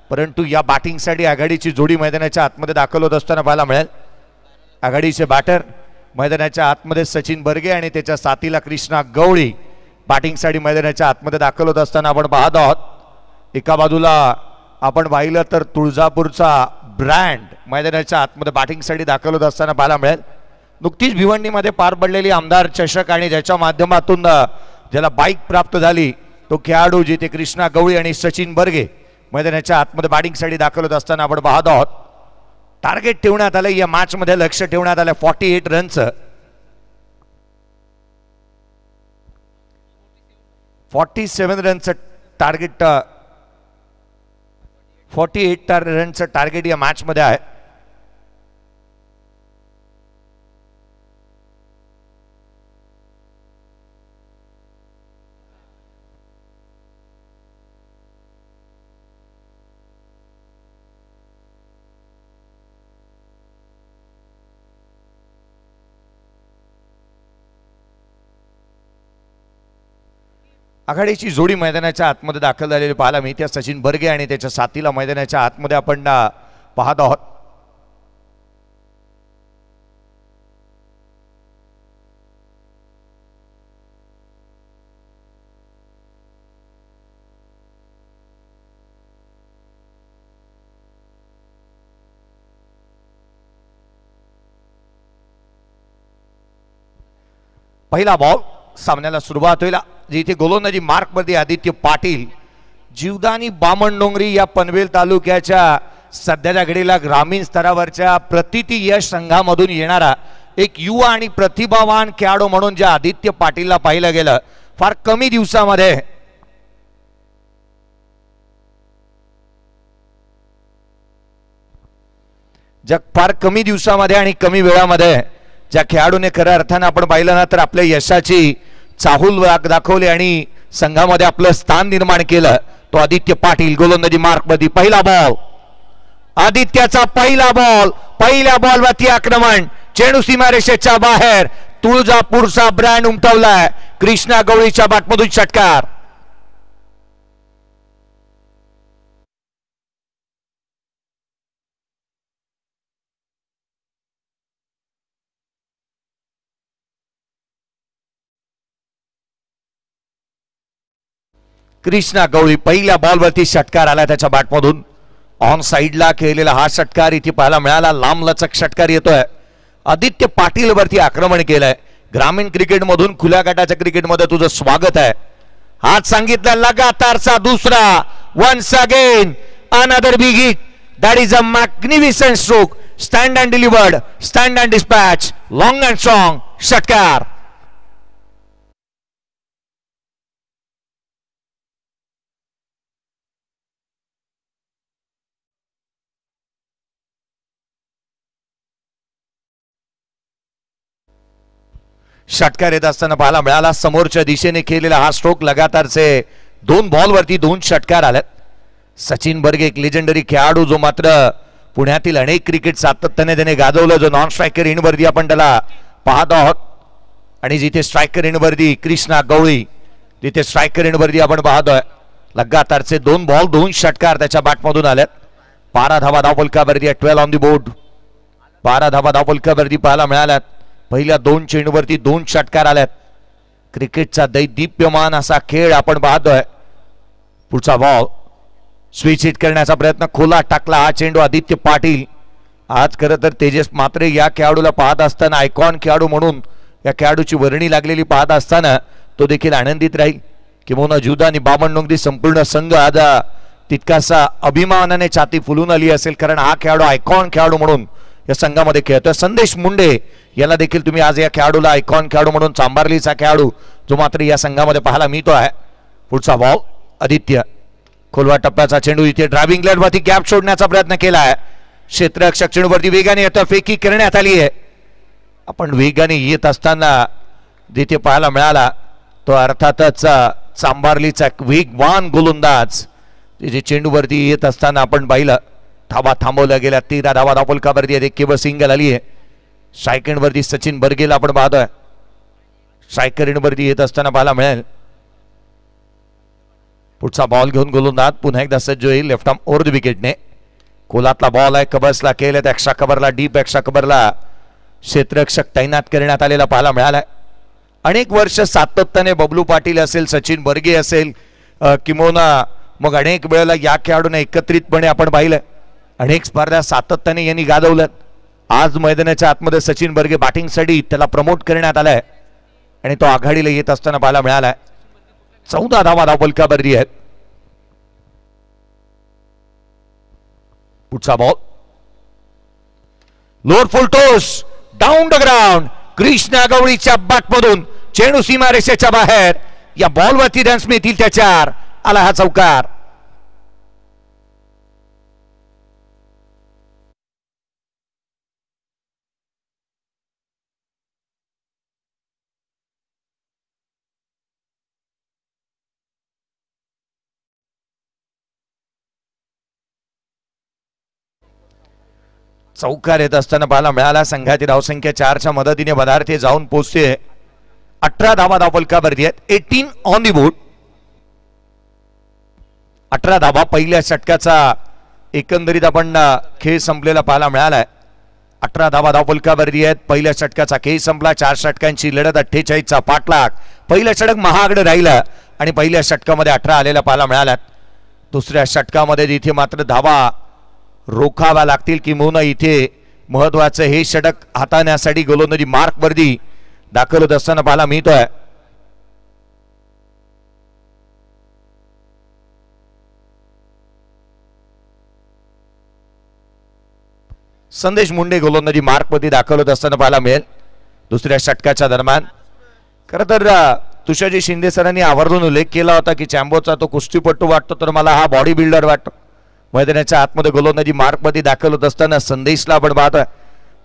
परंतु या बॅटिंगसाठी आघाडीची जोडी मैदानाच्या आतमध्ये दाखल होत असताना पाहायला मिळेल. आघाडीचे बॅटर मैदानाच्या आतमध्ये सचिन बर्गे आणि त्याच्या साथीला कृष्णा गवळी बॅटिंगसाठी मैदानाच्या आतमध्ये दाखल होत असताना आपण पाहत आहोत. एका बाजूला आपण पाहिलं तर तुळजापूरचा ब्रँड मैदानाच्या आतमध्ये बॅटिंगसाठी दाखल होत असताना पाहायला मिळेल. नुकतीच भिवंडीमध्ये पार पडलेली आमदार चषक आणि ज्याच्या माध्यमातून ज्याला बाईक प्राप्त झाली तो खेळाडू जिथे कृष्णा गवळी आणि सचिन बर्गे मैदानाच्या आतमध्ये बॅटिंगसाठी दाखल होत असताना आपण पाहत आहोत. टार्गेट ठेवण्यात आलं या मॅच मध्ये, लक्ष ठेवण्यात आलं 48 रनचं. 47 रनचं टार्गेट, 48 रनचं टार्गेट या मॅच मध्ये आहे. आघाडीची जोडी मैदानाच्या आतमध्ये दाखल झालेली पाहायला मी त्या सचिन बर्गे आणि त्याच्या साथीला मैदानाच्या आतमध्ये आपण पाहत आहोत. पहिला बॉल, सामन्याला सुरुवात होईल. जिथे गोलंदाजी मार्क मध्ये आदित्य पाटील, जीवदानी बामणडोंगरी या पनवेल तालुक्याच्या सध्याच्या घडीला ग्रामीण स्तरावरच्या प्रतिती यश संघामधून येणारा एक युवा आणि प्रतिभावान खेळाडू म्हणून ज्या आदित्य पाटीलला पाहिलं गेलं फार कमी दिवसामध्ये फार कमी दिवसामध्ये आणि कमी वेळामध्ये ज्या खेळाडूने खऱ्या अर्थाने आपण पाहिलं ना तर आपल्या यशाची चाहूल दाखवली आणि संघामध्ये आपलं स्थान निर्माण केलं तो आदित्य पाटील. गोलंदाजी मार्क मध्ये पहिला बॉल, आदित्याचा पहिला बॉल, पहिल्या बॉलवरती आक्रमण, चेंडू सीमारेषेच्या बाहेर, तुळजापूरचा ब्रँड उमटवलाय, कृष्णा गवळीच्या बॅटमधून षटकार. कृष्णा गवळी पहिल्या बॉलवरती षटकार आला त्याच्या बॅटमधून. ऑन साइडला खेळलेला हा षटकार इथे पाहायला मिळाला. लांबलचक षटकार येतोय. आदित्य पाटील वरती आक्रमण केलंय. ग्रामीण क्रिकेट मधून खुल्या गटाच्या क्रिकेटमध्ये तुझं स्वागत आहे. आज सांगितलं लगातारचा दुसरा, once again another big hit, that is a magnificent stroke, stand and delivered, stand and dispatch, long and strong, षटकार. षटकार येत असताना पाहायला मिळाला. समोरच्या दिशेने खेळलेला हा स्ट्रोक, लगातारचे 2 बॉलवरती 2 षटकार आलेत. सचिन बर्गे एक लेजेंडरी खेळाडू जो मात्र पुण्यातील अनेक क्रिकेट सातत्याने त्याने गाजवलं, जो नॉन स्ट्रायकर इनवर्दी आपण त्याला पाहत आहोत. आणि जिथे स्ट्रायकर इनवर्दी कृष्णा गवळी, जिथे स्ट्रायकर इनवर्दी आपण पाहतोय. लगातारचे 2 बॉल 2 षटकार त्याच्या बॅटमधून आलेत. 12 धावा धावफलकावरती, 12 ऑन दी बोर्ड, 12 धावा धावफलकावरती पाहायला मिळाल्यात. पहिल्या 2 चेंडूवरती 2 षटकार आल्यात. क्रिकेटचा दैदिप्यमान असा खेळ आपण पाहतोय. पुढचा बॉल स्विच हिट करण्याचा प्रयत्न, खोला टाकला हा चेंडू. आदित्य पाटील आज खरं तर तेजस मात्रे या खेळाडूला पाहत असताना, आयकॉन खेळाडू म्हणून या खेळाडूची वर्णी लागलेली पाहत असताना तो देखील आनंदित राहील. किंवा जीवदानी बामणडोंगरी संपूर्ण संघ आज तितकासा अभिमानाने छाती फुलून आली असेल, कारण हा खेळाडू आयकॉन खेळाडू म्हणून या संघामध्ये खेळतोय. संदेश मुंडे याला देखील तुम्ही आज या खेळाडूला आयकॉन खेळाडू म्हणून, चांबारलीचा खेळाडू जो मात्र या संघामध्ये पाहायला मिळतो आहे. पुढचा बॉल, आदित्य खोलवा टप्प्याचा चेंडू, इथे ड्रायव्हिंग लेनवरती गॅप सोडण्याचा प्रयत्न केला आहे. क्षेत्ररक्षक चेंडूवरती वेगाने येतो, फेकी करण्यात आली आहे. आपण वेगाने येत असताना जिथे पाहायला मिळाला तो अर्थातच चांबारलीचा वेगवान गोलंदाज, जे चेंडूवरती येत असताना आपण पाहिलं धावा थांबवल्या गेल्या. 13 धावा धावफलकावरती एक केवळ सिंगल आली आहे. स्ट्रायकरवरती सचिन बर्गेला आपण पाहतोय. स्ट्रायकरवरती येत असताना पाहायला मिळेल पुढचा बॉल घेऊन गोलंदाज पुन्हा एकदा सज्ज होईल लेफ्ट आर्म ओव्हर द विकेटने. कोलातला बॉल आहे, कबर्सला केलेत एक्स्ट्रा कव्हरला, डीप एक्स्ट्रा कव्हरला क्षेत्ररक्षक तैनात करण्यात आलेला पाहायला मिळाला. अनेक वर्ष सातत्याने बबलू पाटील असेल, सचिन बर्गे असेल, किंबहुना मग अनेक वेळेला या खेळाडूंना एकत्रितपणे आपण पाहिलं. अनेक स्पर्धा सातत्याने यांनी गाजवल्यात. आज मैदानाच्या आतमध्ये सचिन बर्गे बॅटिंगसाठी त्याला प्रमोट करण्यात आलाय आणि तो आघाडीला येत असताना पाहायला मिळालाय. 14 धावा धावफलकावरती आहेत. पुढचा ball lower full toss down the ground. Krishna गवळीच्या बॅटमधून चेंडू सीमारेषेच्या बाहेर. या बॉलवरती रन्स मिळतील त्या 4. आला हा चौकार. चौकार येत असताना पाहायला मिळाला. संघाची धावसंख्या 4च्या मदतीने पदार्थे जाऊन पोहोचते. 18 धावा धावफलकावरती आहेत. 18 ऑन दी बोर्ड. 18 धावा पहिल्या षटकाचा एकंदरीत आपण खेळ संपलेला पाहायला मिळालाय. 18 धावा धावफलकावरती आहेत. पहिल्या षटकाचा खेळ संपला. 4 षटकांची लढत, 48चा पाठलाग. पहिलं षटक महागडं राहिलं आणि पहिल्या षटकामध्ये 18 आलेला पाहायला मिळाल्यात. दुसऱ्या षटकामध्ये इथे मात्र धावा रोखावा लागतील किंबहुना इथे महत्वाचं हे षटक हाताळण्यासाठी गोलंदाजी मार्क वरती दाखल होत असताना पाहायला मिळतोय. संदेश मुंडे गोलंदाजी मार्क वरती दाखल होत असताना पाहायला मिळेल दुसऱ्या षटकाच्या दरम्यान. खरं तर तुषारजी शिंदे सरांनी आवर्जून उल्लेख केला होता की चॅम्बोचा तो कुस्तीपटू वाटतो तर मला हा बॉडी बिल्डर वाटतो. मैदानाच्या आतमध्ये गोलंदाजी मार्क मध्ये दाखल होत असताना संदेशला आपण पाहतोय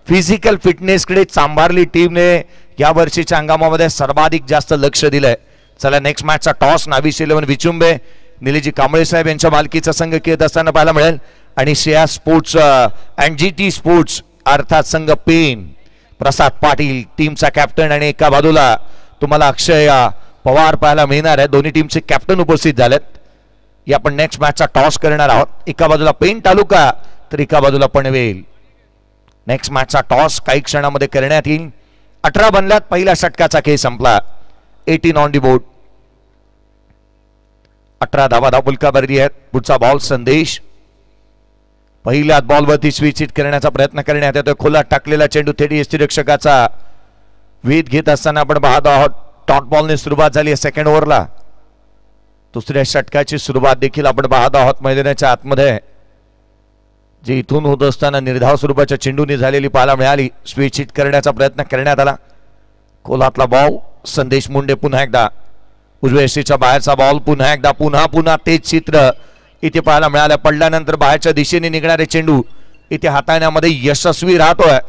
फिजिकल फिटनेसकडे चांभारली टीमने या वर्षीच्या हंगामामध्ये सर्वाधिक जास्त लक्ष दिलंय. चला नेक्स्ट मॅचचा टॉस नाविश 11 विचुंबे निलेजी कांबळे साहेब यांच्या मालकीचा संघ खेळत असताना पाहायला मिळेल आणि Shreya sports and GT sports अर्थात संघ पेन प्रसाद पाटील टीमचा कॅप्टन आणि एका बाजूला तुम्हाला अक्षय पवार पाहायला मिळणार आहे. दोन्ही टीमचे कॅप्टन उपस्थित झालेत. या आपण नेक्स्ट मॅचचा टॉस करणार आहोत. एका बाजूला पेन तालुका तर एका बाजूला पनवेल. नेक्स्ट मॅचचा टॉस काही क्षणामध्ये करण्यात येईल. 18 बनल्यात. पहिल्या षटकाचा खेळ संपला. 18 ऑन दी बोर्ड. 18 धावा धावफलकावरती आहेत. पुढचा बॉल संदेश. पहिल्या बॉलवरती स्विच हिट करण्याचा प्रयत्न करण्यात येतोय. खोला टाकलेला चेंडू थेट यष्टीरक्षकाचा वेध घेत असताना आपण पाहत आहोत. डॉट बॉलने सुरुवात झाली सेकंड ओव्हरला. दुसऱ्या षटकाची सुरुवात देखील आपण पाहत आहोत मैदानाच्या आतमध्ये जे इथून होत असताना निर्धाव स्वरूपाच्या चेंडूने झालेली पाहायला मिळाली. स्विच हिट करण्याचा प्रयत्न करण्यात आला. कोलातला बॉल संदेश मुंडे पुन्हा एकदा उजव्या यष्टीच्या बाहेरचा बॉल पुन्हा एकदा पुन्हा तेच चित्र इथे पाहायला मिळालं. पडल्यानंतर बाहेरच्या दिशेने निघणारे चेंडू इथे हाताळण्यामध्ये यशस्वी राहतोय.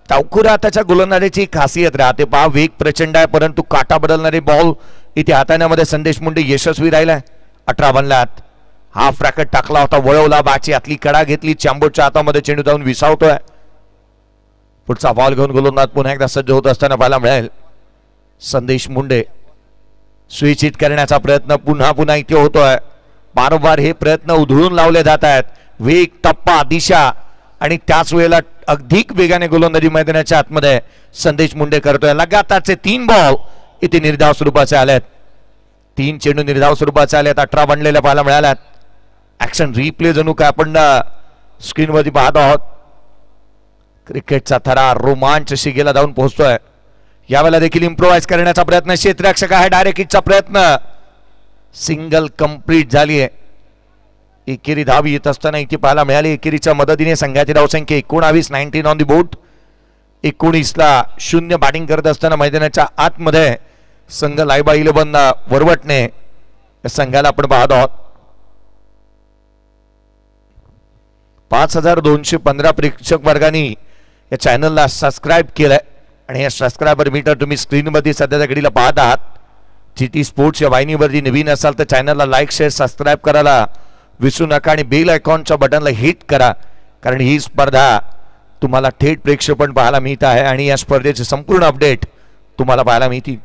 टावखुरा त्याच्या गोलंदाजीची खासियत राहते. पहा वेग प्रचंड आहे परंतु काटा बदलणारे बॉल इथे हाताळण्यामध्ये संदेश मुंडे यशस्वी राहिलाय. 18 बनल्यात. हाफ रॅकेट टाकला होता, वळवला, बाची आतली कडा घेतली, चॅम्बोच्या हातामध्ये चेंडू जाऊन विसावतोय. पुढचा बॉल घेऊन गोलंदाज पुन्हा एकदा सज्ज होत असताना पाहायला मिळेल संदेश मुंडे. स्विच हिट करण्याचा प्रयत्न पुन्हा इथे होतोय. वारंवार हे प्रयत्न उधळून लावले जात आहेत. वेग, टप्पा, दिशा आणि त्याच वेळेला अधिक वेगाने गोलंदाजी मैदानाच्या आतमध्ये संदेश मुंडे करतोय. लगातारचे 3 बॉल इथे निर्धाव स्वरूपाचे आलेत. 3 चेंडू निर्धाव स्वरूपाचे आलेत. 18 बनलेल्या पाहायला मिळाल्यात. ऍक्शन रिप्ले जणू काय आपण स्क्रीनवरती पाहत आहोत. क्रिकेटचा थरार रोमांच शिगेला जाऊन पोहोचतोय. यावेळेला देखील इम्प्रोवाइज करण्याचा प्रयत्न. क्षेत्ररक्षक आहे. डायरेक्ट हिटचा प्रयत्न. सिंगल कंप्लीट झाली आहे. एकेरी धाव येत असताना इथे पाहायला मिळाली. एकेरीच्या मदतीने संघाची धावसंख्या 19. 19 ऑन दी बोर्ड. 19ला 0 बॅटिंग करत असताना मैदानाच्या आतमध्ये संघ लायबा 11 वरवटणे संघाला आपण पाहत आहोत. 5215 प्रेक्षक वर्गाने या चॅनलला सबस्क्राईब केलंय आणि या सबस्क्रायबर मीटर तुम्ही स्क्रीनवरती सध्याच्या घडीला पाहत आहात. GT स्पोर्ट्स या वाहिनीवरती नवीन असाल तर चॅनलला लाईक शेअर सबस्क्राईब करायला विसरू नका आणि बेल आयकॉनच्या बटनला हिट करा कारण ही स्पर्धा तुम्हाला थेट प्रेक्षेपण पाहायला मिळत आहे आणि या स्पर्धेचे संपूर्ण अपडेट तुम्हाला पाहायला मिळतील.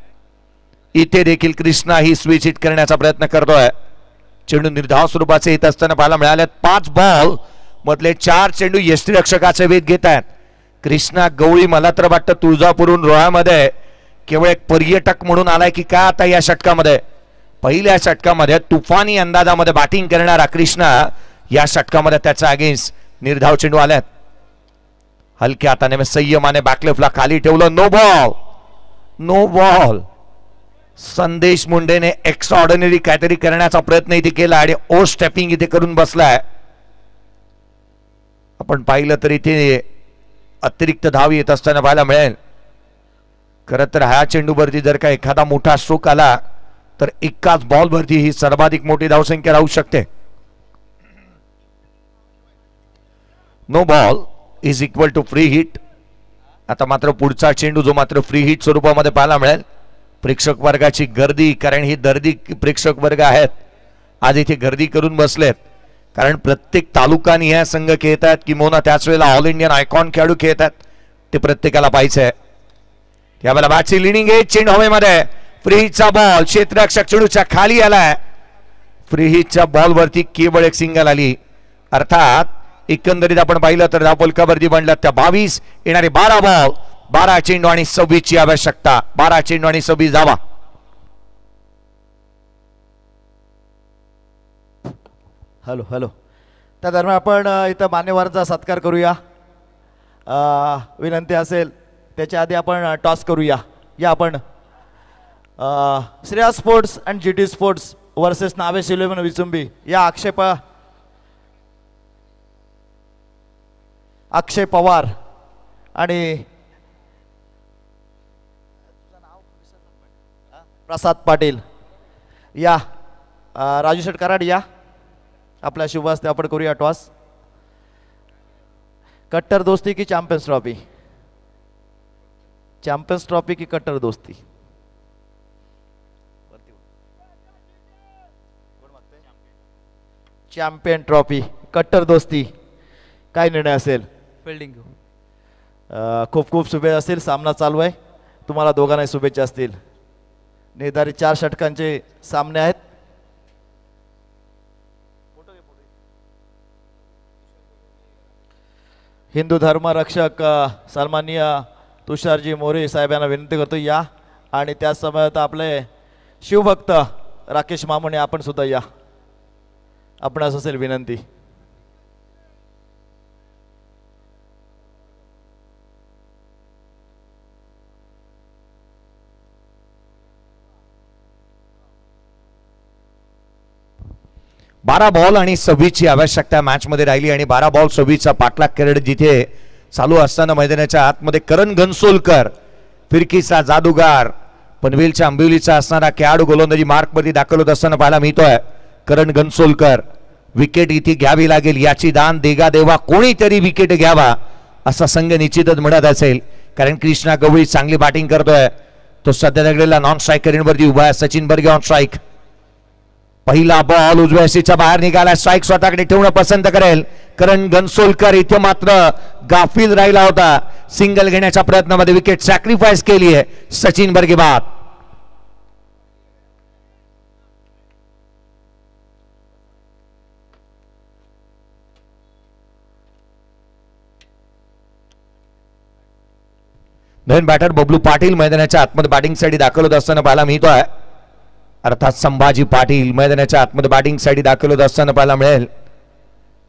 इथे देखील कृष्णा ही स्विच हिट करण्याचा प्रयत्न करतोय. चेंडू निर्धाव स्वरूपाचे येत असताना पाहायला मिळाल्यात. 5 बॉल मधले 4 चेंडू यष्टीरक्षकाचे वेध घेत आहेत. कृष्णा गवळी मला तर वाटतं तुळजापूरहून रोह्यामध्ये केवळ एक पर्यटक म्हणून आलाय की काय आता या षटकामध्ये. पहिल्या षटकामध्ये तुफानी अंदाजामध्ये बॅटिंग करणारा कृष्णा या षटकामध्ये त्याचा अगेन्स्ट निर्धाव चेंडू आल्यात. हलक्या हाताने संयमाने बॅकलेफ्टला खाली ठेवलं. No ball, no ball. Sandesh मुंडेने एक्स्ट्रा ऑर्डिनरी काहीतरी करण्याचा प्रयत्न इथे केला आणि ओ स्टेपिंग इथे करून बसलाय. आपण पाहिलं तर इथे अतिरिक्त धाव येत असताना पाहायला मिळेल. खरं तर ह्या चेंडूवरती जर का एखादा मोठा स्ट्रोक आला तर एकाच बॉलवरती ही सर्वाधिक मोठी धावसंख्या राहू शकते. No ball is equal to free hit. आता मात्र पुढचा चेंडू जो मात्र फ्री हिट स्वरूपामध्ये पाहायला मिळेल. प्रेक्षक वर्गाची गर्दी, कारण ही दर्दी प्रेक्षक वर्ग आहेत, आज इथे गर्दी करून बसलेत. कारण प्रत्येक तालुकानी ह्या संघ खेळत आहेत किंवा त्याच वेळेला ऑल इंडियन आयकॉन खेळाडू खेळत आहेत. ते प्रत्येकाला पाहिजे आहे. यावेळेला बॅटची लिडिंग एज. चेंडू हवेमध्ये. फ्री हिटचा बॉल क्षेत्ररक्षक चेंडूच्या खाली आलाय. फ्री हिटच्या बॉलवरती केवळ एक सिंगल आली. अर्थात एकंदरीत आपण पाहिलं तर धावफलकावरती बनल्या त्या 22 येणारे 12 बॉल, 12 चेंडू आणि 26 ची आवश्यकता. 12 चेंडू आणि 26 धावा. Hello hello. त्या दरम्यान आपण इथं मान्यवरांचा सत्कार करूया. विनंती असेल त्याच्या आधी आपण टॉस करूया. या आपण Shreya sports and GT sports versus Navesh 11 विचुंबी या अक्षय पवार आणि प्रसाद पाटील या राजू शेठ कराड या आपल्या शुभास्ते आपण करूया टॉस. कट्टर दोस्ती की चॅम्पियन्स ट्रॉफी? चॅम्पियन्स ट्रॉफी की कट्टर दोस्ती? चॅम्पियन ट्रॉफी, कट्टर दोस्ती. काय निर्णय असेल? फिल्डिंग. खूप खूप शुभेच्छा असतील. सामना चालू आहे. तुम्हाला दोघांनाही शुभेच्छा असतील. निर्धारित 4 षटकांचे सामने आहेत. हिंदू धर्म रक्षक सन्माननीय तुषारजी मोरे साहेब यांना विनंती करतो या. आणि त्याच समयात आपले शिवभक्त राकेश मामुने आपण सुद्धा या. आपणास असेल विनंती. बारा बॉल आणि 26 ची आवश्यकता मॅच मध्ये राहिली आणि 12 बॉल 26 चा पाठलाग खेळ जिथे चालू असताना मैदानाच्या आतमध्ये करण घनसोलकर फिरकीचा जादूगार पनवेलच्या आंबिवलीचा असणारा खेळाडू गोलंदाजी मार्कवरती दाखल होत असताना पाहायला मिळतोय. करण घनसोलकर विकेट इथे घ्यावी लागेल याची दान देगा देवा कोणीतरी विकेट घ्यावा असा संघ निश्चितच म्हणत असेल. कारण कृष्णा गवळी चांगली बॅटिंग करतोय. तो सध्या तगडेला नॉन स्ट्रायकर वरती उभा आहे. Sachin Barge on strike. पहिला बॉल उजव्या सीच्या बाहेर निघाला. स्ट्राईक स्वतःकडे ठेवणं पसंत करेल करण घनसोलकर. इथे मात्र गाफील राहिला होता. सिंगल घेण्याच्या प्रयत्नामध्ये विकेट सॅक्रिफाईस केली आहे सचिन बर्गे बाद. नवीन बॅटर बबलू पाटील मैदानाच्या आतमध्ये बॅटिंग साठी दाखल होत असताना पाहायला मिळतोय. अर्थात संभाजी पाटील मैदानाच्या आतमध्ये बॅटिंग साठी दाखल होत असताना पाहायला मिळेल.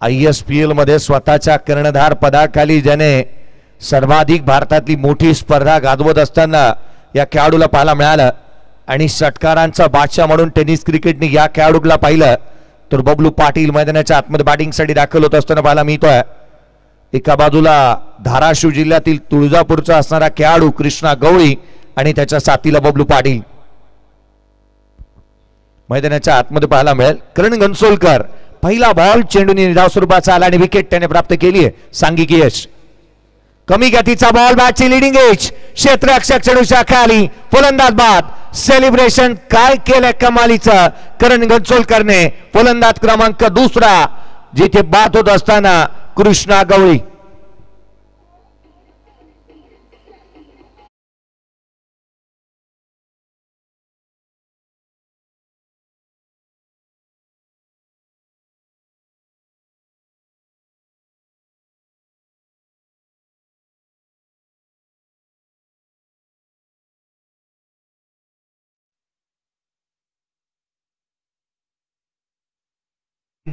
ISPL मध्ये स्वतःच्या कर्णधार पदाखाली ज्याने सर्वाधिक भारतातली मोठी स्पर्धा गाजवत असताना या खेळाडूला पाहायला मिळालं. आणि षटकारांचा बादशाह म्हणून टेनिस क्रिकेटने या खेळाडूला पाहिलं तर बबलू पाटील मैदानाच्या आतमध्ये बॅटिंग साठी दाखल होत असताना पाहायला मिळतोय. एका बाजूला धाराशिव जिल्ह्यातील तुळजापूरचा असणारा खेळाडू कृष्णा गवळी आणि त्याच्या साथीला बबलू पाटील मैदानाच्या आतमध्ये पाहायला मिळेल. करण घनसोलकर पहिला बॉल चेंडूने निर्धाव स्वरूपाचा आला आणि विकेट त्याने प्राप्त केली आहे. सांघिकी यश. कमी गतीचा बॉल बॅटची लिडिंग एज. क्षेत्ररक्षक चेंडूच्या खाली फलंदाज बाद. सेलिब्रेशन काय केलंय कमालीचं करण घनसोलकरने. फलंदाज क्रमांक 2 जिथे बाद होत असताना कृष्णा गवळी.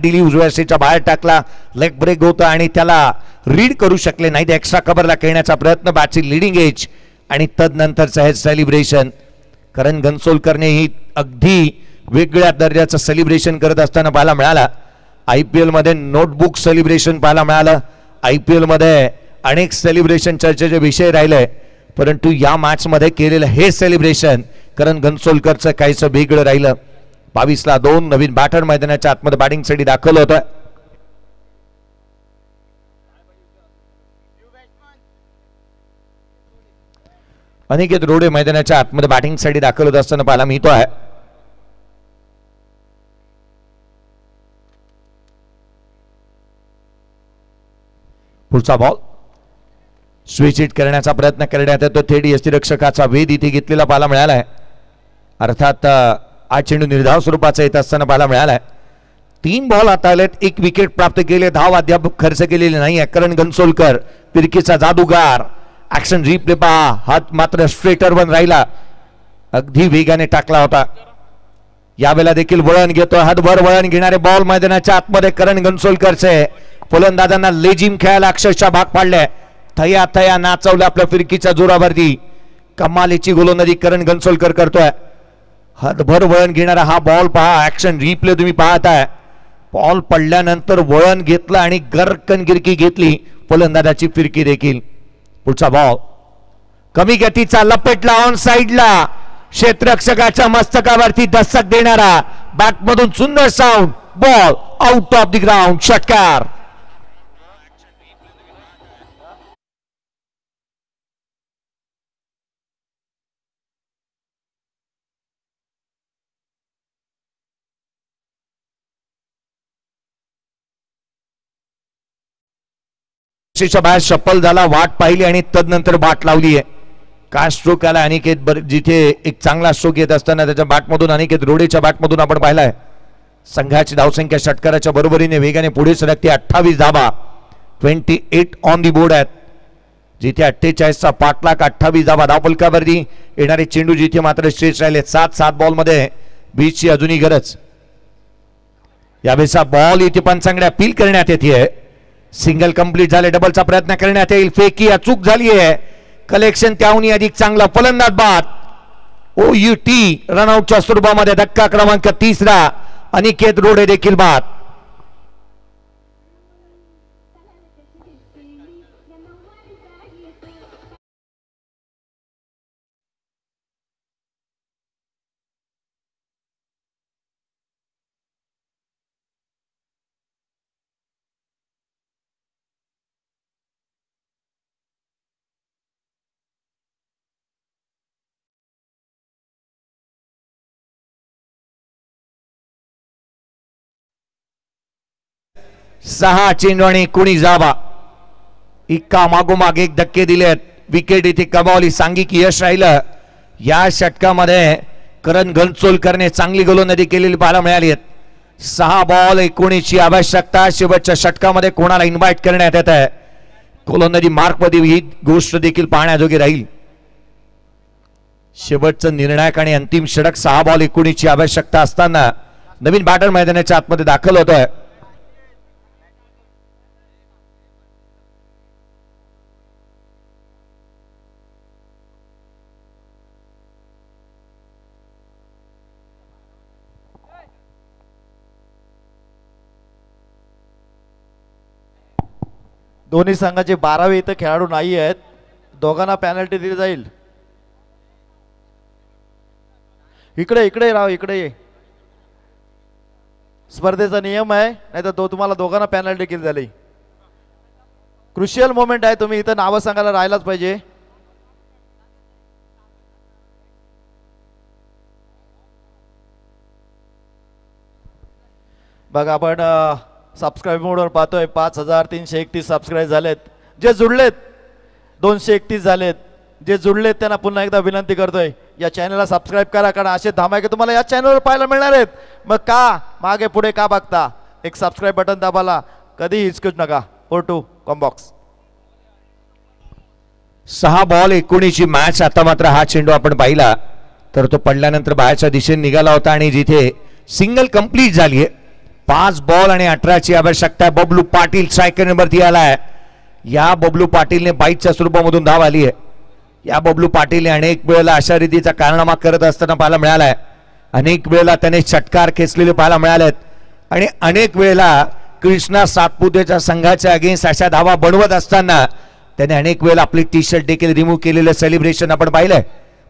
दिली, उजव्या सीच्या बाहेर टाकला, लेग ब्रेक होता आणि त्याला रीड करू शकले नाही. एक्स्ट्रा कव्हरला खेळण्याचा प्रयत्न, बॅटची लिडिंग एज आणि तदनंतरचं हे सेलिब्रेशन. करण घनसोलकरने ही अगदी वेगळ्या दर्जाचं सेलिब्रेशन करत असताना पाहायला मिळाला. IPL मध्ये नोटबुक सेलिब्रेशन पाहायला मिळालं. IPL मध्ये अनेक सेलिब्रेशन चर्चेचे विषय राहिले, परंतु या मॅच मध्ये केलेलं हे सेलिब्रेशन करण घनसोलकरचं काहीसं वेगळं राहिलं. 22-2 नवीन बॅटर मैदानाच्या आतमध्ये बॅटिंगसाठी दाखल होत. अनिकेत रोडे मैदानाच्या आतमध्ये बॅटिंगसाठी दाखल होत असताना पाहायला मिळतो आहे. पुढचा बॉल स्विच हिट करण्याचा प्रयत्न करण्यात येतो. थेट यष्टीरक्षकाचा वेध इथे घेतलेला पाहायला मिळाला आहे. अर्थात हा चेंडू निर्धाव स्वरूपाचा येत असताना पाहायला मिळालाय. 3 बॉल आता आलेत, 1 विकेट प्राप्त केले, धाव अद्याप खर्च केलेली नाही. करण घनसोलकर फिरकीचा जादूगार. ऍक्शन रिप्ले पहा, हात मात्र स्ट्रेटर वन राहिला, अगदी वेगाने टाकला होता. यावेळेला देखील वळण घेतोय, हातभर वळण घेणारे बॉल मैदानाच्या आतमध्ये करण घनसोलकरचे. फलंदाजांना लेजिम खेळायला अक्षरशः भाग पाडले. थया थया नाचवलं आपल्या फिरकीच्या जोरावरती. कमालीची गोलंदाजी करण घनसोलकर करतोय. हातभर वळण घेणारा हा बॉल पहा, ऍक्शन रिप्ले तुम्ही पाहताय. बॉल पडल्यानंतर वळण घेतलं आणि गरकन गिरकी घेतली फलंदाजाची फिरकी देखील. पुढचा बॉल कमी गतीचा लपेटला ऑन साइडला, क्षेत्ररक्षकाच्या मस्तकावरती दस्तक देणारा, बॅटमधून सुंदर sound, ball out of the ground, षटकार. बाहेर शप्पल झाला, वाट पाहिली आणि तदनंतर बाट लावली आहे. काय स्ट्रोक आला अनिकेत, जिथे एक चांगला स्ट्रोक येत असताना त्याच्या बॅटमधून, अनिकेत रोडेच्या बॅटमधून आपण पाहिलाय. संघाची धावसंख्या षटकाराच्या बरोबरीने वेगाने पुढे सरकते. 28 धाबा, 28 ऑन दी बोर्ड आहेत. जिथे 48चा पाठलाग, 28 धाबा धावफलकावरती येणारे चेंडू जिथे मात्र स्ट्रेच राहिले. 7 बॉल मध्ये बीचची अजूनही गरज. यावेळेचा बॉल इथे पंचांगड्या अपील करण्यात येते. सिंगल कंप्लीट झाले, डबलचा प्रयत्न करण्यात येईल. फेकी अचूक झाली आहे. कलेक्शन त्याहूनही अधिक चांगला, फलंदाज बाद. OUT रनआउटच्या स्वरूपामध्ये धक्का क्रमांक 3 अनिकेत रोडे देखील बाद. सहा चेंडू आणि 19 धाबा, इक्का मागोमाग एक धक्के दिलेत. विकेट इथे कमावली, सांघिक यश राहिलं. या षटकामध्ये करण घनसोलकरने चांगली गोलंदाजी केलेली पाहायला मिळाली. 6 बॉल 19 ची आवश्यकता. शेवटच्या षटकामध्ये कोणाला इन्व्हाइट करण्यात येत आहे, गोलंदाजी मार्क मध्ये ही गोष्ट देखील पाहण्याजोगी राहील. शेवटचं निर्णायक आणि अंतिम षटक, 6 बॉल 19 ची आवश्यकता असताना नवीन बॅटर मैदानाच्या आतमध्ये दाखल होतोय. दोन्ही संघाचे 12वे इथं खेळाडू नाही आहेत. दोघांना पेनल्टी दिली जाईल. इकडे राव, इकडे ये. स्पर्धेचा नियम आहे, नाही तर तुम्हाला दोघांना पेनल्टी केली झाली. क्रुशियल मोमेंट आहे, तुम्ही इथं नावं सांगायला राहिलाच पाहिजे. बघा आपण सबस्क्राईब मोडवर पाहतोय. 5331 सबस्क्राईब झालेत. जे जुळलेत 231 झालेत. जे जुळलेत त्यांना पुन्हा एकदा विनंती करतोय, या चॅनलला सबस्क्राईब करा, कारण असे धमाके तुम्हाला या चॅनलवर पाहायला मिळणार आहेत. मग का मागे पुढे का बघता, एक सबस्क्राईब बटन दाबाला कधी हिचकूच नका. 4-2 कॉम्बॉक्स. 6 बॉल 19 ची मॅच. आता मात्र हा चेंडू आपण पाहिला तर तो पडल्यानंतर बाहेरच्या दिशेने निघाला होता आणि जिथे सिंगल कंप्लीट झाली आहे 5 बॉल आणि 18ची आवश्यकता. बबलू पाटील स्ट्रायकर नंबरती आलाय. या बबलू पाटीलने 22च्या स्वरूपामधून धाव आली आहे. या बबलू पाटीलने अनेक वेळेला अशा रीतीचा कारनामा करत असताना पाहायला मिळालाय. अनेक वेळेला त्याने षटकार खेचलेले पाहायला मिळालेत आणि अनेक वेळेला कृष्णा सातपुतेच्या संघाच्या अगेन्स्ट अशा धावा बनवत असताना त्याने अनेक वेळेला आपली टी शर्ट देखील रिमूव्ह केलेलं सेलिब्रेशन आपण पाहिलंय.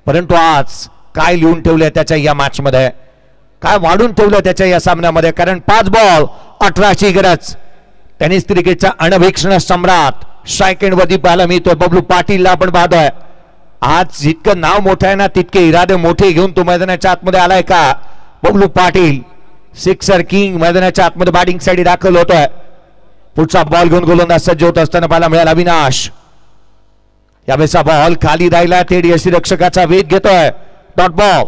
परंतु आज काय लिहून ठेवलंय त्याच्या या मॅच मध्ये, काय वाढून ठेवलं त्याच्या या सामन्यामध्ये. कारण 5 बॉल 18ची गरज. टेनिस क्रिकेटचा अनभिक्षण सम्राट स्ट्रायक वरती पाहायला मिळतोय. बबलू पाटीलला आपण पाहतोय. आज जितकं नाव मोठं आहे ना तितके इरादे मोठे घेऊन तो मैदानाच्या आतमध्ये आलाय का बबलू पाटील. सिक्सर किंग मैदानाच्या आतमध्ये बॅटिंग साठी दाखल होतोय. पुढचा बॉल घेऊन गोलंदाज सज्ज होत असताना पाहायला मिळाला अविनाश. यावेळेचा बॉल खाली राहिला. थेट यष्टीरक्षकाचा वेध घेतोय. Dot ball.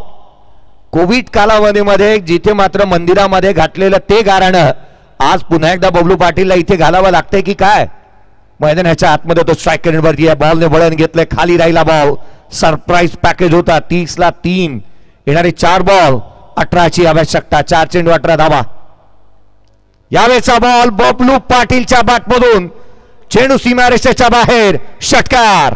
कोविड कालावधीमध्ये जिथे मात्र मंदिरामध्ये घातलेलं ते गाराणं आज पुन्हा एकदा बबलू पाटीलला इथे घालावं लागतंय की काय. मैदानाच्या आतमध्ये तो स्ट्रायकर नंबरती बॉलने वळण घेतलंय. खाली राहिला बॉल. सरप्राईज पॅकेज होता. 30ला 3 येणारे 4 बॉल 18ची आवश्यकता. 4 चेंडू 18 धावा. यावेळेचा बॉल बबलू पाटीलच्या बॅटमधून चेंडू सीमारेषेच्या बाहेर. षटकार.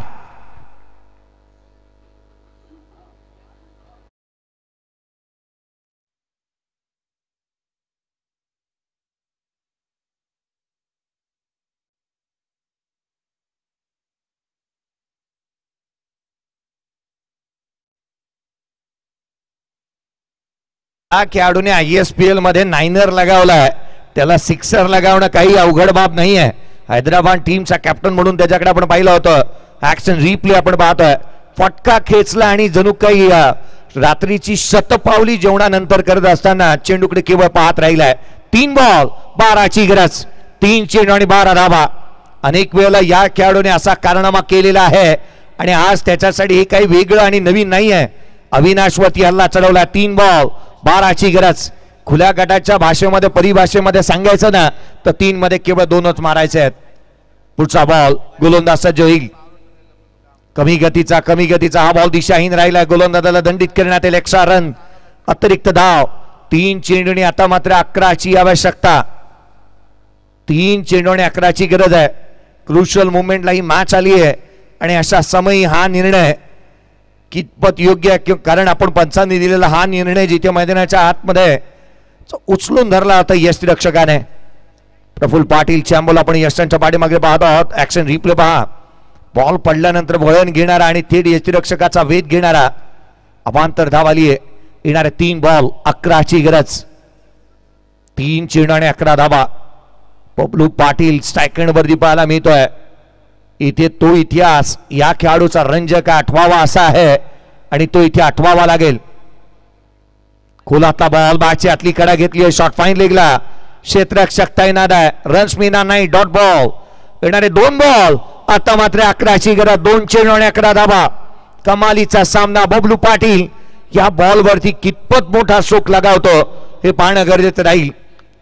या खेळाडूने ISPL मध्ये 9र लगावलाय. त्याला 6र लगावणं काही अवघड बाब नाही आहे. हैदराबाद टीमचा कॅप्टन म्हणून त्याच्याकडे आपण पाहिलं होतं. ऍक्शन रिप्ले आपण पाहतोय. फटका खेचला आणि जणू काही रात्रीची शतपावली जेवणानंतर करत असताना चेंडूकडे केवळ पाहत राहिलाय. 3 बॉल 12ची गरज. 3 चेंडू आणि 12 धावा. अनेक वेळेला या खेळाडूने असा कारनामा केलेला आहे आणि आज त्याच्यासाठी हे काही वेगळं आणि नवीन नाही आहे. अविनाशवरती हल्ला चढवला. 3 बॉल 12ची गरज. खुल्या गटाच्या भाषेमध्ये परिभाषेमध्ये सांगायचं ना तर 3 मध्ये केवळ 2च मारायचे आहेत. पुढचा बॉल गोलंदाज सज्ज होईल. कमी गतीचा हा बॉल दिशाहीन राहिला. गोलंदाजाला दंडित करण्यात येईल. एक्स्ट्रा रन अतिरिक्त धाव. 3 चेंडूने आता मात्र 11ची आवश्यकता. 3 चेंडू आणि 11ची गरज आहे. क्रुशियल मुवमेंटला ही मॅच आली आहे आणि अशा समयी हा निर्णय कितपत योग्य आहे. कारण आपण पंचांनी दिलेला हा निर्णय जिथे मैदानाच्या आतमध्ये उचलून धरला होता यष्टीरक्षकाने. प्रफुल्ल पाटील चॅम्बोल आपण यष्टांच्या पाठीमागे पाहत आहोत. ऍक्शन रिप्ले पहा. बॉल पडल्यानंतर वळण घेणारा आणि थेट यष्टीरक्षकाचा वेध घेणारा अवांतर धाव आली आहे. येणारे 3 बॉल 11ची गरज. 3 चेंडू आणि 11 धावा. बबलू पाटील स्ट्रायकर वरती पाहायला मिळतोय. इथे तो इतिहास या खेळाडूचा रंजक आठवावा असा आहे आणि तो इथे आठवावा लागेल. खोलातला बॉल बॅटची आतली कडा घेतली. Short fine लेगला. क्षेत्ररक्षक तैनात आहे. रन्स मिळणार नाही. Dot ball. येणारे 2 बॉल आता मात्र 11ची गरज. 2 चेंडू आणि 11 धावा. कमालीचा सामना. बबलू पाटील या बॉलवरती कितपत मोठा स्ट्रोक लगावतो हे पाहणं गरजेचं राहील.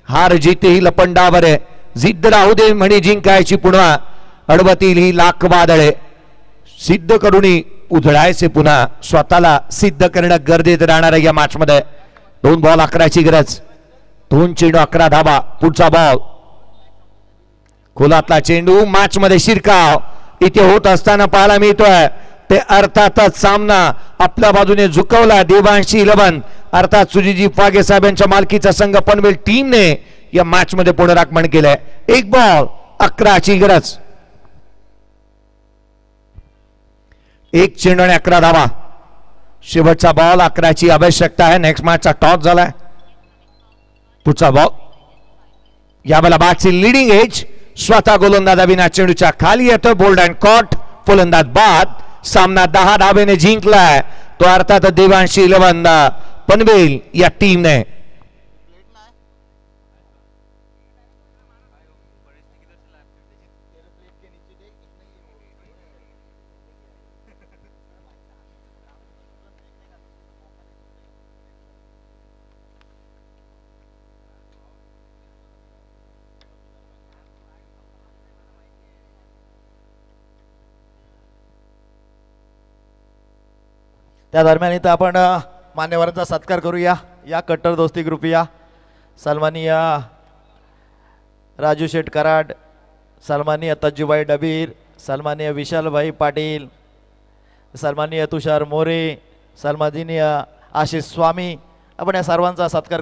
हार जीत ही लपंडावर आहे. जिद्द राहू दे म्हणे जिंकायची पुन्हा. अडवतील ही लाख वादळे. सिद्ध करून उधळायचे पुन्हा. स्वतःला सिद्ध करणं गरजेचं राहणार आहे या मॅच मध्ये. 2 बॉल 11ची गरज. 2 चेंडू 11 धावा. पुढचा बॉल. खोलातला चेंडू मॅच मध्ये शिरकाव इथे होत असताना पाहायला मिळतोय. ते अर्थातच सामना आपल्या बाजूने झुकवला. देवांशी 11 अर्थात सुजीजी फागे साहेबांच्या मालकीचा संघ पनवेल टीमने या मॅच मध्ये पुनरागमन केलंय. 1 बॉल 11ची गरज. 1 चेंडू आणि 11 धावा. शेवटचा बॉल 11ची आवश्यकता आहे. नेक्स्ट मॅचचा टॉस झालाय. पुढचा बॉल. यावेळेला बॅटची लिडिंग एज स्वतः गोलंदाज अविनाश चेंडूच्या खाली येतोय. Bowled and caught. फलंदाज बाद. सामना 10 धावेने जिंकलाय. तो अर्थात देवांशी 11 पनवेल या टीमने. त्या दरम्यान इथं आपण मान्यवरांचा सत्कार करूया. या कट्टर दोस्ती ग्रुप या सन्माननीय राजू शेठ कराड, सन्माननीय तज्जूबाई डबीर, सन्माननीय विशालभाई पाटील, सन्माननीय तुषार मोरे, सन्माननीय आशिष स्वामी, आपण या सर्वांचा सत्कार